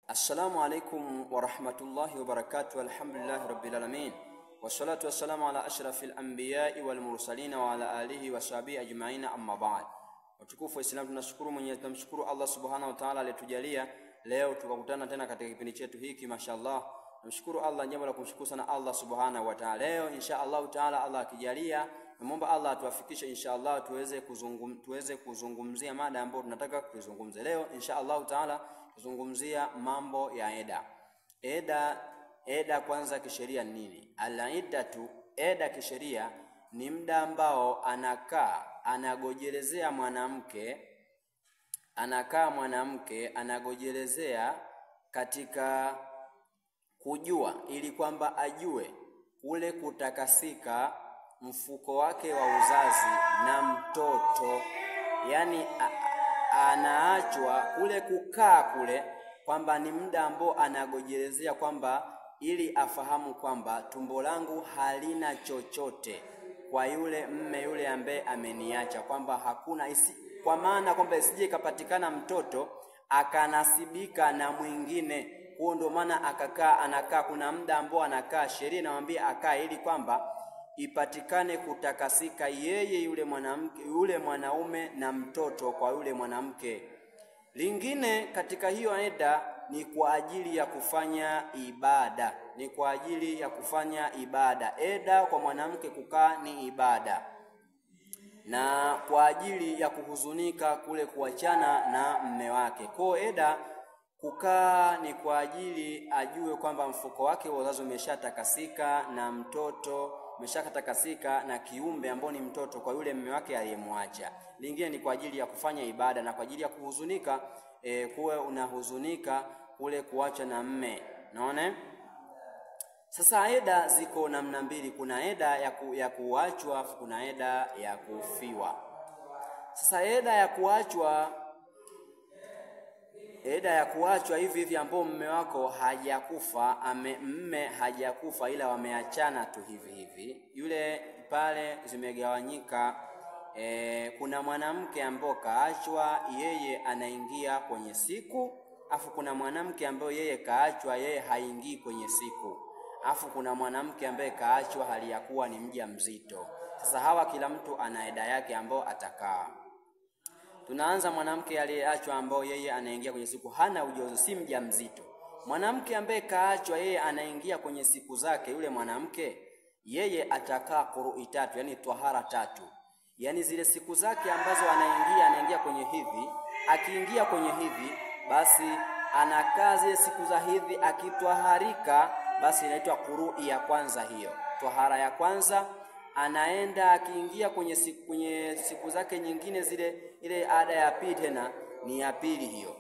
Assalamu alaikum wa rahmatullahi wa barakatuh. Alhamdulillahi rabbil alamin. Wassalatu wassalamu ala ashrafil anbiya'i wal mursalin wa ala alihi wa sahbihi ajma'in, amma ba'd. Watukufu wa Islam, tunamshukuru Allah subhanahu wa ta'ala aliyetujalia leo tukakutana tena katika kipindi chetu hiki. Mashaallah, namshukuru Allah, jambo la kumshukuru sana Allah subhanahu wa ta'ala. Leo inshallah ta'ala, Allah akijalia, naomba Allah atuwafikishe inshallah tuweze kuzungumzia mada ambayo tunataka kuzungumza leo inshallah ta'ala. Kuzungumzia mambo ya eda. Eda kwanza kisheria nini? Al-iddatu, eda kisheria ni muda ambao anagojelezea mwanamke, anagojelezea katika kujua, ili kwamba ajue kule kutakasika mfuko wake wa uzazi na mtoto. Yani anaachwa kule kukaa kule, kwamba ni muda ambao anagojelezea kwamba ili afahamu kwamba tumbo langu halina chochote kwa yule mme yule ambaye ameniacha, kwamba hakuna kwa maana kwamba isije ikapatikana mtoto akanasibika na mwingine. Huo ndio maana anakaa kuna muda ambao anakaa, sheria inamwambia akaa, ili kwamba ipatikane kutakasika yeye yule mwanamke yule mwanaume na mtoto kwa yule mwanamke. Lingine katika hiyo eda ni kwa ajili ya kufanya ibada. Eda kwa mwanamke kukaa ni ibada, na kwa ajili ya kuhuzunika kule kuachana na mme wake. Kwa eda kukaa ni kwa ajili ajue kwamba mfuko wake wa uzazi umeshatakasika na mtoto umeshatakasika na kiumbe ambao ni mtoto kwa yule mme wake aliyemwacha. Lingine ni kwa ajili ya kufanya ibada na kwa ajili ya kuhuzunika, kuwe unahuzunika kule kuacha na mme. Naona sasa eda ziko namna mbili, kuna eda ya kuachwa, kuna eda ya kufiwa. Sasa eda ya kuachwa hivi ambao mme wako hajakufa, mme hajakufa ila wameachana tu hivi yule pale zimegawanyika. Kuna mwanamke ambao kaachwa, yeye anaingia kwenye siku, afu kuna mwanamke ambaye yeye kaachwa, yeye haingii kwenye siku, afu kuna mwanamke ambaye kaachwa hali ya kuwa ni mjamzito. Sasa hawa kila mtu ana eda yake ambao atakaa. Tunaanza mwanamke aliyeachwa ambao yeye anaingia kwenye siku, hana ujauzito, si mjamzito. Mwanamke ambaye kaachwa, yeye anaingia kwenye siku zake, yule mwanamke yeye atakaa qurui 3, yani tahara 3. Yani zile siku zake ambazo anaingia kwenye hivi, akiingia kwenye hivi basi anakaa zile siku za hivi, akitwaharika basi inaitwa qurui ya kwanza, hiyo tahara ya kwanza. Anaenda akiingia kwenye siku zake nyingine, ile ada ya pili tena ni ya pili hiyo.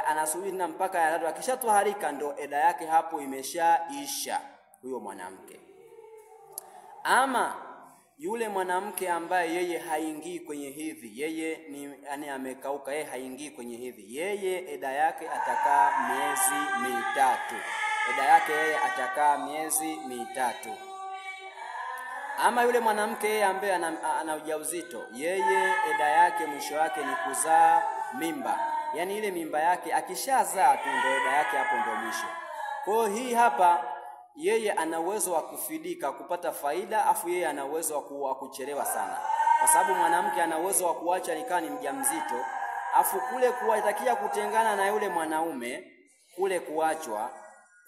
Anasubiri na mpaka ya 3, akishatwaharika ndo eda yake hapo imeshaisha huyo mwanamke. Ama yule mwanamke ambaye yeye haingii kwenye hivi, yeye ni yani amekauka, yeye haingii kwenye hivi, yeye eda yake atakaa miezi mitatu. Ama yule mwanamke yeye ambaye ana ujauzito, yeye eda yake mwisho wake ni kuzaa mimba. Yani ile mimba yake akishazaa tu ndio eda yake hapo ndio mwisho. Kwa hii hapa yeye ana uwezo wa kufidika kupata faida, afu yeye ana uwezo wa kuchelewa sana. Kwa sababu mwanamke ana uwezo wa kuacha nikaa ni mjamzito, afu kule kuwatakia kutengana na yule mwanaume kule kuachwa,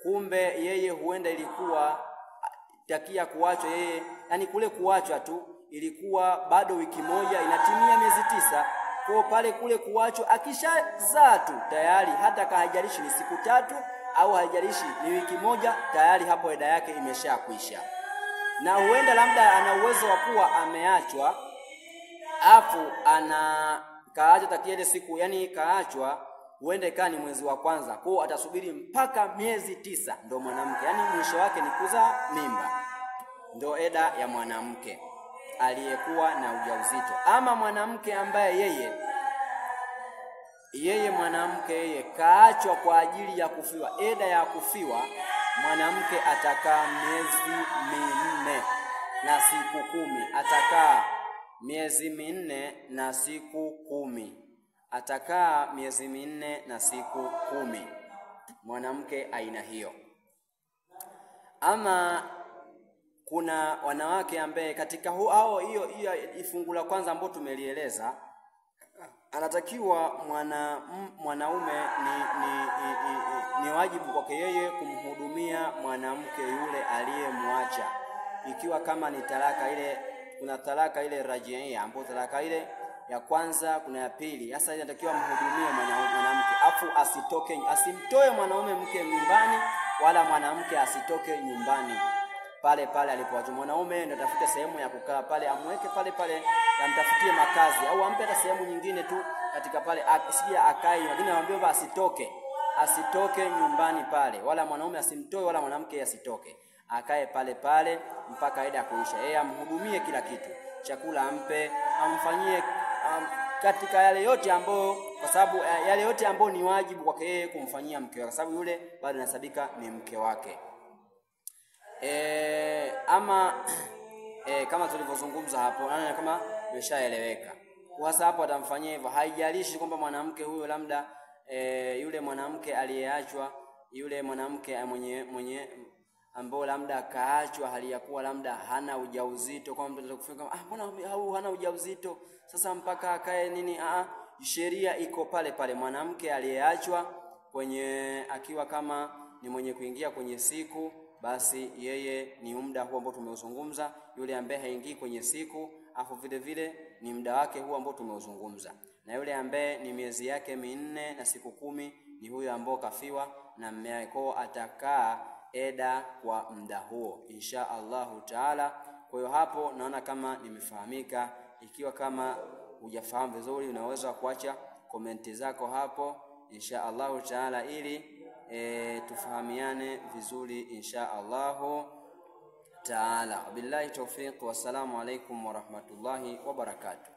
kumbe yeye huenda ilikuwa takia kuachwa yeye, yani kule kuachwa tu ilikuwa bado wiki moja inatimia miezi 9. Kwa pale kule kuachwa akishazaa tu tayari, hata haijalishi ni siku 3 au haijalishi ni wiki moja, tayari hapo eda yake imeshakwisha. Na huenda labda ana uwezo wa kuwa ameachwa afu kaachwa takia ile siku, yani kaachwa huenda ikawa ni mwezi wa kwanza, kwa atasubiri mpaka miezi 9 ndo mwanamke, yani mwisho wake ni kuzaa mimba. Ndo eda ya mwanamke aliyekuwa na ujauzito. Ama mwanamke ambaye yeye kaachwa kwa ajili ya kufiwa, eda ya kufiwa, mwanamke atakaa miezi 4 na siku 10. Atakaa miezi 4 na siku 10. atakaa miezi 4 na siku 10. mwanamke aina hiyo. Ama kuna wanawake ambaye katika hiyo fungu la kwanza ambao tumelieleza, anatakiwa mwanaume ni wajibu kwake yeye kumhudumia mwanamke yule aliyemwacha. Ikiwa kama ni talaka ile, kuna talaka ile rajia, ambapo talaka ile ya kwanza, kuna ya pili. Sasa inatakiwa mhudumie mwanamke, afu asimtoe mwanaume mke nyumbani, wala mwanamke asitoke nyumbani pale alipoacha. Mwanaume ndio atafute sehemu ya kukaa pale, amweke pale, amtafutie makazi, au ampe hata sehemu nyingine tu katika pale, asije akae, lakini anamwambia asitoke nyumbani pale, wala mwanaume asimtoe, wala mwanamke asitoke, akae pale mpaka aida kuisha. Yeye amhudumie kila kitu, chakula ampe, amfanyie katika yale yote ambayo, kwa sababu yale yote ambayo ni wajibu kwake yeye kumfanyia mke wake, kwa sababu yule bado anasabika ni mke wake. Kama tulivyozungumza hapo, naona kama imeshaeleweka. Sasa hapo atamfanyia hivyo, haijalishi kwamba mwanamke huyo labda yule mwanamke aliyeachwa, yule mwanamke mwenye ambao labda kaachwa hali ya kuwa labda hana ujauzito, kwa mtu kufika mbona hana ujauzito sasa mpaka akae nini? Sheria iko pale. Mwanamke aliyeachwa akiwa kama ni mwenye kuingia kwenye siku, basi yeye ni muda huo ambao tumeuzungumza. Yule ambaye haingii kwenye siku, afu vile ni muda wake huo ambao tumeuzungumza. Na yule ambaye ni miezi yake 4 na siku 10, ni huyo ambao kafiwa na mume wake, atakaa eda kwa muda huo insha Allahu taala. Kwa hiyo hapo naona kama nimefahamika. Ikiwa kama hujafahamu vizuri, unaweza kuacha komenti zako hapo insha Allahu taala, ili tufahamiane vizuri insha Allahu taala. Billahi tawfiq, wassalamu alaikum warahmatullahi wabarakatuh.